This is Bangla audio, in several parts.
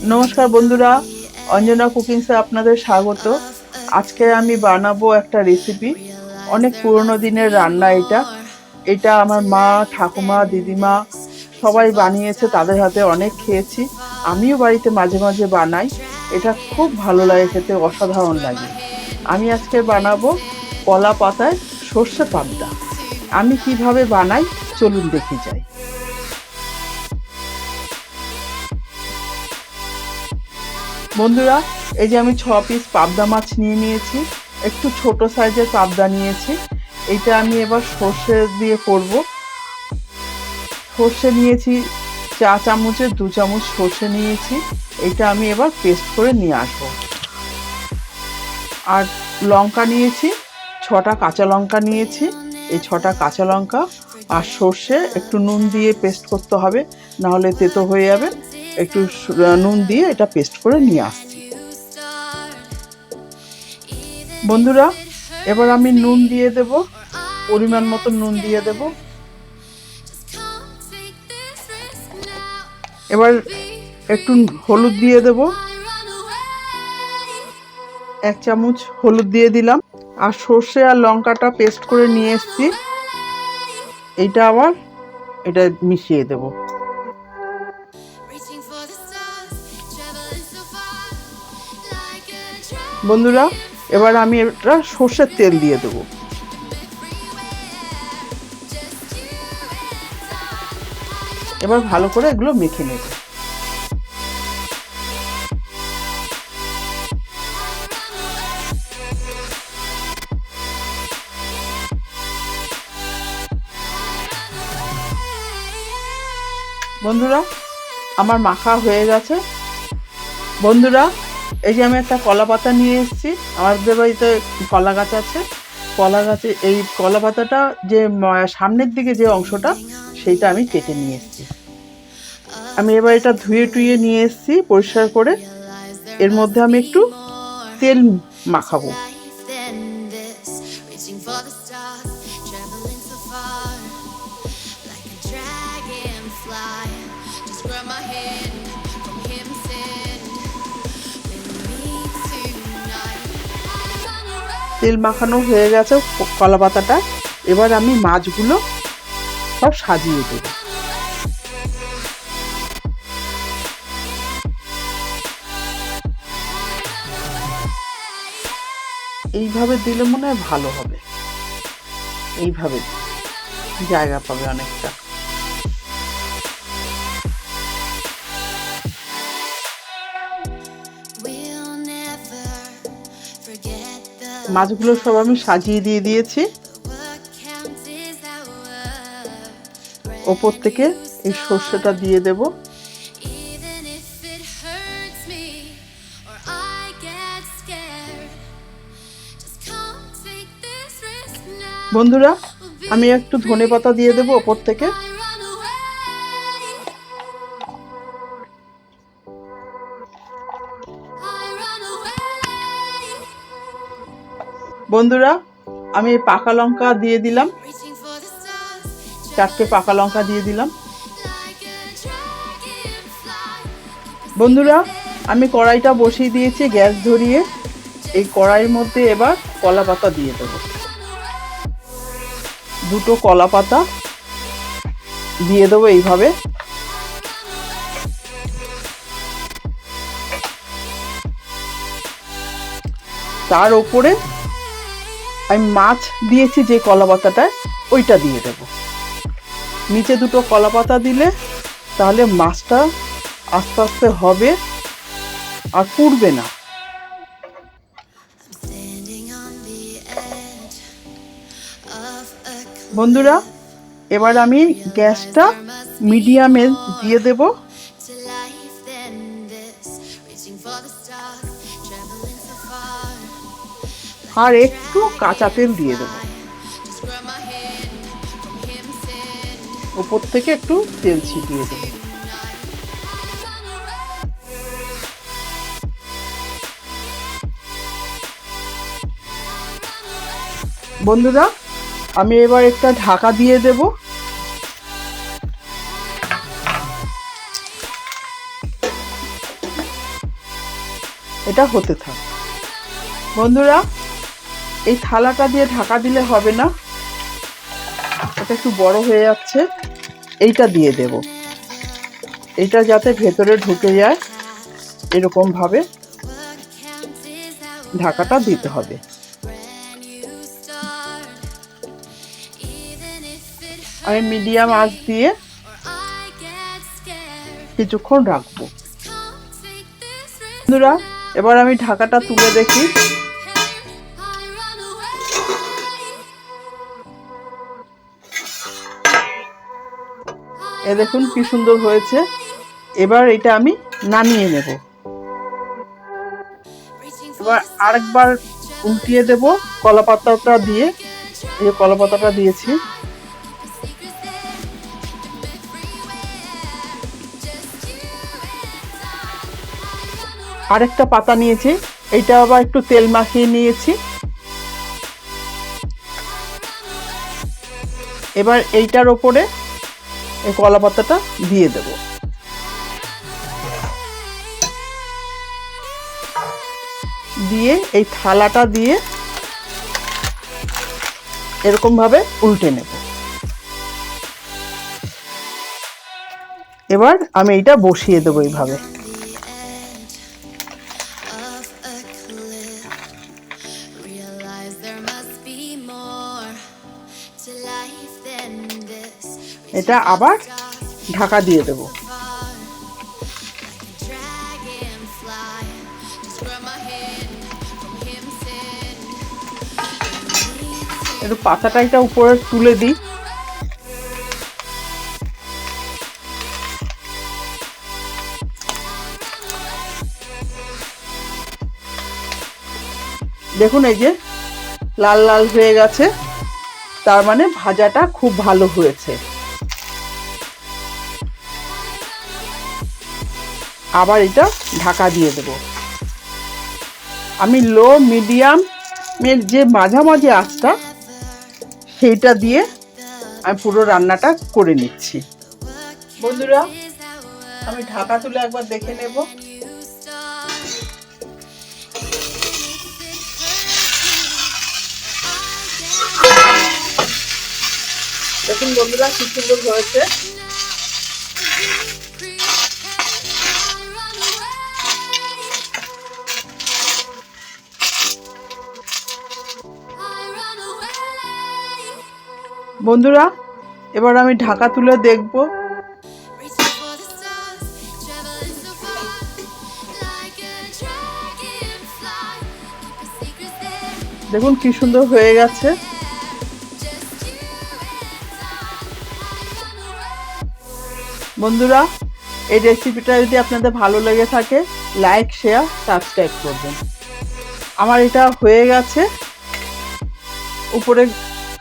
নমস্কার বন্ধুরা, অঞ্জনা কুকিংসে আপনাদের স্বাগত। আজকে আমি বানাবো একটা রেসিপি, অনেক পুরনো দিনের রান্না। এটা আমার মা, ঠাকুমা, দিদিমা সবাই বানিয়েছে, তাদের হাতে অনেক খেয়েছি। আমিও বাড়িতে মাঝে মাঝে বানাই। এটা খুব ভালো লাগে খেতে, অসাধারণ লাগে। আমি আজকে বানাবো কলা পাতায় সর্ষে পাবদা। আমি কিভাবে বানাই চলুন দেখে যাই। বন্ধুরা, এই যে আমি 6 পিস পাবদা মাছ নিয়ে নিয়েছি, একটু ছোট সাইজের পাবদা নিয়েছি। এটা আমি এবার সর্ষে দিয়ে করব। সর্ষে নিয়েছি 4 চামচের 2 চামচ সর্ষে নিয়েছি। এটা আমি এবার পেস্ট করে নিয়ে আসবো। আর লঙ্কা নিয়েছি 6টা কাঁচা লঙ্কা নিয়েছি। এই 6টা কাঁচা লঙ্কা আর সর্ষে একটু নুন দিয়ে পেস্ট করতে হবে, নাহলে তেতো হয়ে যাবে। একটু নুন দিয়ে এটা পেস্ট করে নিয়ে আসছি। বন্ধুরা, এবার আমি নুন দিয়ে দেব, পরিমাণ মতো নুন দিয়ে দেব। এবার একটু হলুদ দিয়ে দেব, 1 চামচ হলুদ দিয়ে দিলাম। আর সর্ষে আর লঙ্কাটা পেস্ট করে নিয়ে এসেছি, এটা আবার এটা মিশিয়ে দেব। বন্ধুরা, এবার আমি এটা সর্ষের তেল দিয়ে দেব। এবার ভালো করে এগুলো মেখে নেব। বন্ধুরা, আমার মাখা হয়ে গেছে। বন্ধুরা, এই যে আমি একটা কলা পাতা নিয়ে এসেছি। আমাদের বাড়িতে কলা গাছ আছে। কলা গাছে এই কলা পাতাটা যে সামনের দিকে যে অংশটা, সেইটা আমি কেটে নিয়ে এসেছি। আমি এবার এটা ধুয়ে টুয়ে নিয়ে এসেছি পরিষ্কার করে। এর মধ্যে আমি একটু তেল মাখাবো। তেল মাখানো হয়ে গেছে কলা পাতাটা। এবার আমি মাছগুলো সব সাজিয়ে দেব। এইভাবে দিলে মনে হয় ভালো হবে। এইভাবে জায়গা পাবে অনেকটা। মাছগুলো সব আমি সাজিয়ে দিয়ে দিয়েছি। ওপর থেকে এই সর্ষেটা দিয়ে দেব। বন্ধুরা, আমি একটু ধনেপাতা দিয়ে দেব ওপর থেকে। বন্ধুরা, আমি পাকা লঙ্কা দিয়ে দিলাম, 4টে পাকা লঙ্কা দিয়ে দিলাম। বন্ধুরা, আমি কড়াইটা বসিয়ে দিয়েছি গ্যাস ধরিয়ে। এই কড়াইয়ের মধ্যে এবার কলা পাতা দিয়ে দেব। 2টো কলা পাতা দিয়ে দেবো এইভাবে। তার উপরে আমি মাছ দিয়েছি যে কলা পাতাটায়, ওইটা দিয়ে দেব। নিচে 2টো কলা পাতা দিলে তাহলে মাছটা আস্তে আস্তে হবে আর পুড়বে না। বন্ধুরা, এবার আমি গ্যাসটা মিডিয়ামে দিয়ে দেব। আর একটু কাঁচা তেল দিয়ে দেব। উপর থেকে একটু তেল ছিটিয়ে দেব। বন্ধুরা, আমি এবার একটা ঢাকা দিয়ে দেব। এটা হতে থাক। বন্ধুরা, এই থালাটা দিয়ে ঢাকা দিলে হবে না, এটা একটু বড় হয়ে যাচ্ছে। এইটা দিয়ে দেব, এইটা যাতে ভেতরে ঢুকে যায় এরকম ভাবে ঢাকাটা দিতে হবে। আমি মিডিয়াম আঁচ দিয়ে কিছুক্ষণ রাখবো। বন্ধুরা, এবার আমি ঢাকাটা তুলে দেখি। এ দেখুন কি সুন্দর হয়েছে। এবার এটা আমি নামিয়ে নেব। এবার আরেকবার উল্টিয়ে দেব কলা পাতাটা দিয়ে। এই কলা পাতাটা দিয়েছি। আরেকটা পাতা নিয়েছি, এইটা আবার একটু তেল মাখিয়ে নিয়েছি। এবার এইটার ওপরে এই কলা পাতাটা দিয়ে দেব। দিয়ে এই থালাটা দিয়ে এরকম ভাবে উল্টে নেব। এবার আমি এটা বসিয়ে দেবো এইভাবে। এটা আবার ঢাকা দিয়ে দেব। একটু পাতাটা এটা উপরে তুলে দিই। দেখুন এই যে লাল লাল হয়ে গেছে, তার মানে ভাজাটা খুব ভালো হয়েছে। আবার এটা ঢাকা দিয়ে দেব। আমি লো মিডিয়াম এর যে মাঝামাঝি আঁচটা সেইটা দিয়ে আমি পুরো রান্নাটা করে নিচ্ছি। বন্ধুরা, আমি ঢাকা তুলে একবার দেখে নেব। দেখুন বন্ধুরা কি সুন্দর হয়েছে। বন্ধুরা, এবার আমি ঢাকা তুলে দেখব। দেখুন কি সুন্দর হয়ে গেছে। বন্ধুরা, এই রেসিপিটা যদি আপনাদের ভালো লেগে থাকে লাইক, শেয়ার, সাবস্ক্রাইব করবেন। আমার এটা হয়ে গেছে, উপরে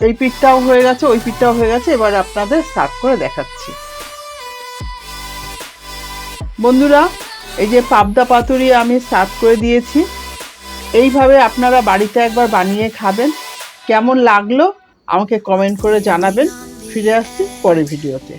এই পিঠটাও হয়ে গেছে, ওই পিঠটাও হয়ে গেছে। এবার আপনাদের সার্ভ করে দেখাচ্ছি। বন্ধুরা, এই যে পাবদা পাতুরি আমি সার্ভ করে দিয়েছি। এইভাবে আপনারা বাড়িতে একবার বানিয়ে খাবেন। কেমন লাগলো আমাকে কমেন্ট করে জানাবেন। ফিরে আসছি পরের ভিডিওতে।